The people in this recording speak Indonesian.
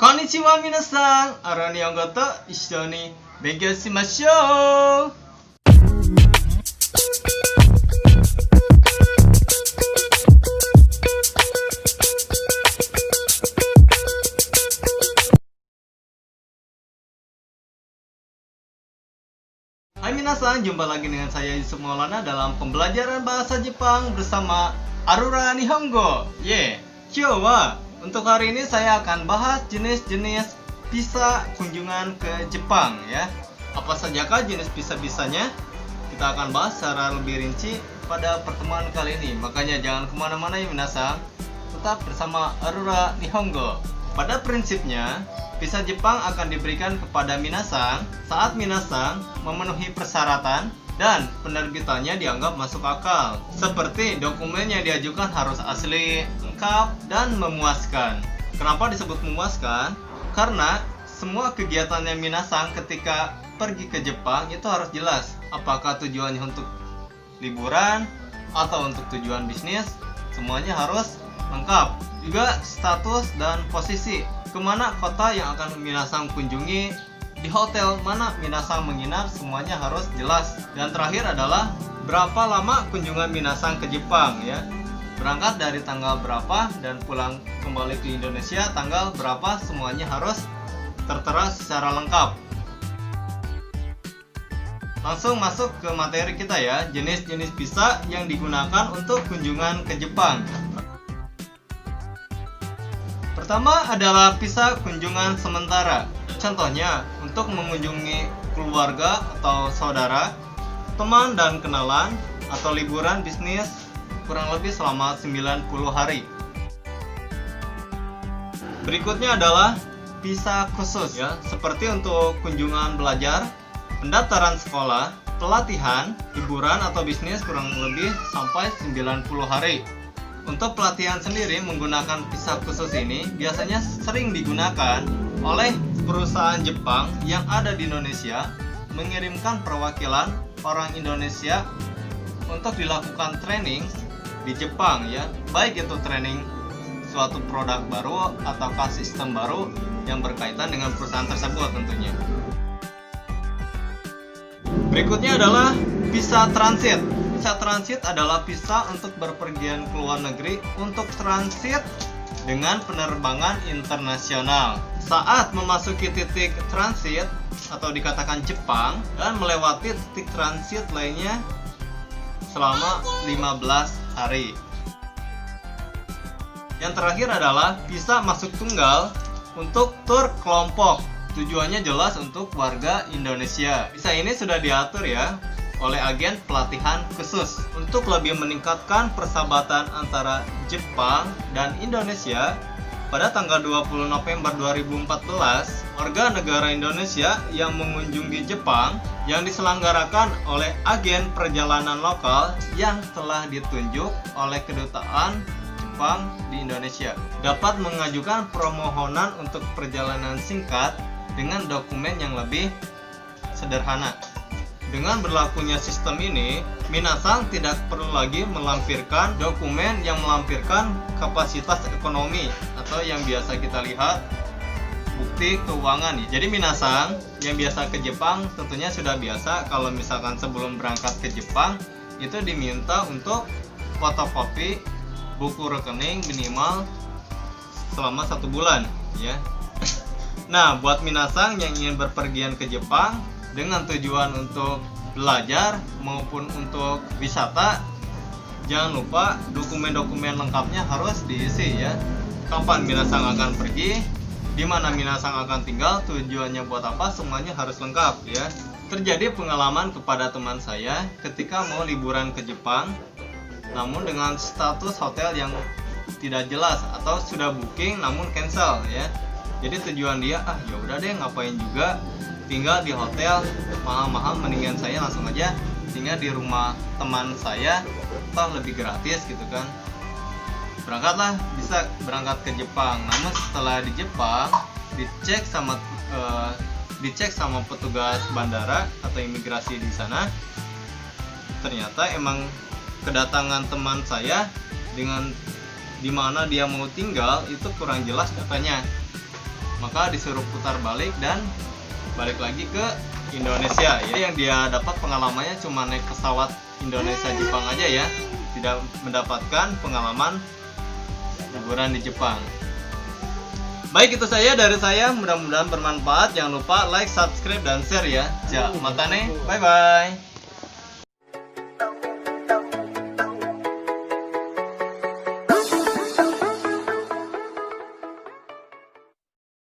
Konnichiwa minasan, Aranihongo to issho ni benkyou shimashou. Hai minasan, jumpa lagi dengan saya Yusuf Maulana dalam pembelajaran bahasa Jepang bersama Arura Nihongo. Kyou wa untuk hari ini saya akan bahas jenis-jenis visa kunjungan ke Jepang ya. Apa sajakah jenis visa-visanya? Kita akan bahas secara lebih rinci pada pertemuan kali ini. Makanya jangan kemana-mana ya minasan, tetap bersama Arura Nihongo. Pada prinsipnya, visa Jepang akan diberikan kepada minasan saat minasan memenuhi persyaratan dan penerbitannya dianggap masuk akal. Seperti dokumen yang diajukan harus asli, lengkap, dan memuaskan. Kenapa disebut memuaskan? Karena semua kegiatannya minasan ketika pergi ke Jepang itu harus jelas. Apakah tujuannya untuk liburan atau untuk tujuan bisnis, semuanya harus lengkap. Juga status dan posisi, kemana kota yang akan minasan kunjungi, di hotel mana minasan menginap, semuanya harus jelas. Dan terakhir adalah berapa lama kunjungan minasan ke Jepang ya. Berangkat dari tanggal berapa dan pulang kembali ke Indonesia tanggal berapa, semuanya harus tertera secara lengkap. Langsung masuk ke materi kita ya, jenis-jenis visa yang digunakan untuk kunjungan ke Jepang. Pertama adalah visa kunjungan sementara. Contohnya, untuk mengunjungi keluarga atau saudara, teman dan kenalan, atau liburan bisnis kurang lebih selama 90 hari. Berikutnya adalah visa khusus ya, seperti untuk kunjungan belajar, pendaftaran sekolah, pelatihan, liburan atau bisnis kurang lebih sampai 90 hari. Untuk pelatihan sendiri menggunakan visa khusus ini biasanya sering digunakan oleh perusahaan Jepang yang ada di Indonesia mengirimkan perwakilan orang Indonesia untuk dilakukan training di Jepang ya, baik itu training suatu produk baru ataukah sistem baru yang berkaitan dengan perusahaan tersebut tentunya. Berikutnya adalah visa transit. Visa transit adalah visa untuk berpergian ke luar negeri untuk transit dengan penerbangan internasional. Saat memasuki titik transit atau dikatakan Jepang dan melewati titik transit lainnya selama 15 hari. Yang terakhir adalah visa masuk tunggal untuk tur kelompok. Tujuannya jelas untuk warga Indonesia. Visa ini sudah diatur ya oleh agen pelatihan khusus untuk lebih meningkatkan persahabatan antara Jepang dan Indonesia. Pada tanggal 20 November 2014, warga negara Indonesia yang mengunjungi Jepang yang diselenggarakan oleh agen perjalanan lokal yang telah ditunjuk oleh kedutaan Jepang di Indonesia dapat mengajukan permohonan untuk perjalanan singkat dengan dokumen yang lebih sederhana. Dengan berlakunya sistem ini, minasan tidak perlu lagi melampirkan dokumen yang melampirkan kapasitas ekonomi atau yang biasa kita lihat bukti keuangan. Jadi minasan yang biasa ke Jepang tentunya sudah biasa kalau misalkan sebelum berangkat ke Jepang itu diminta untuk fotokopi buku rekening minimal selama 1 bulan ya. Nah, buat minasan yang ingin berpergian ke Jepang dengan tujuan untuk belajar maupun untuk wisata, jangan lupa dokumen-dokumen lengkapnya harus diisi ya. Kapan minasan akan pergi, di mana minasan akan tinggal, tujuannya buat apa, semuanya harus lengkap ya. Terjadi pengalaman kepada teman saya ketika mau liburan ke Jepang, namun dengan status hotel yang tidak jelas atau sudah booking namun cancel ya. Jadi tujuan dia, ya udah deh ngapain juga tinggal di hotel mahal-mahal, mendingan saya langsung aja tinggal di rumah teman saya, toh lebih gratis gitu kan. Berangkatlah, bisa berangkat ke Jepang. Namun setelah di Jepang dicek sama petugas bandara atau imigrasi di sana, ternyata emang kedatangan teman saya dengan di mana dia mau tinggal itu kurang jelas datanya. maka disuruh putar balik dan balik lagi ke Indonesia. Jadi yang dia dapat pengalamannya cuma naik pesawat Indonesia Jepang aja ya, tidak mendapatkan pengalaman liburan di Jepang. Baik, itu saja dari saya, mudah-mudahan bermanfaat. Jangan lupa like, subscribe, dan share ya. Ja, matane, bye bye.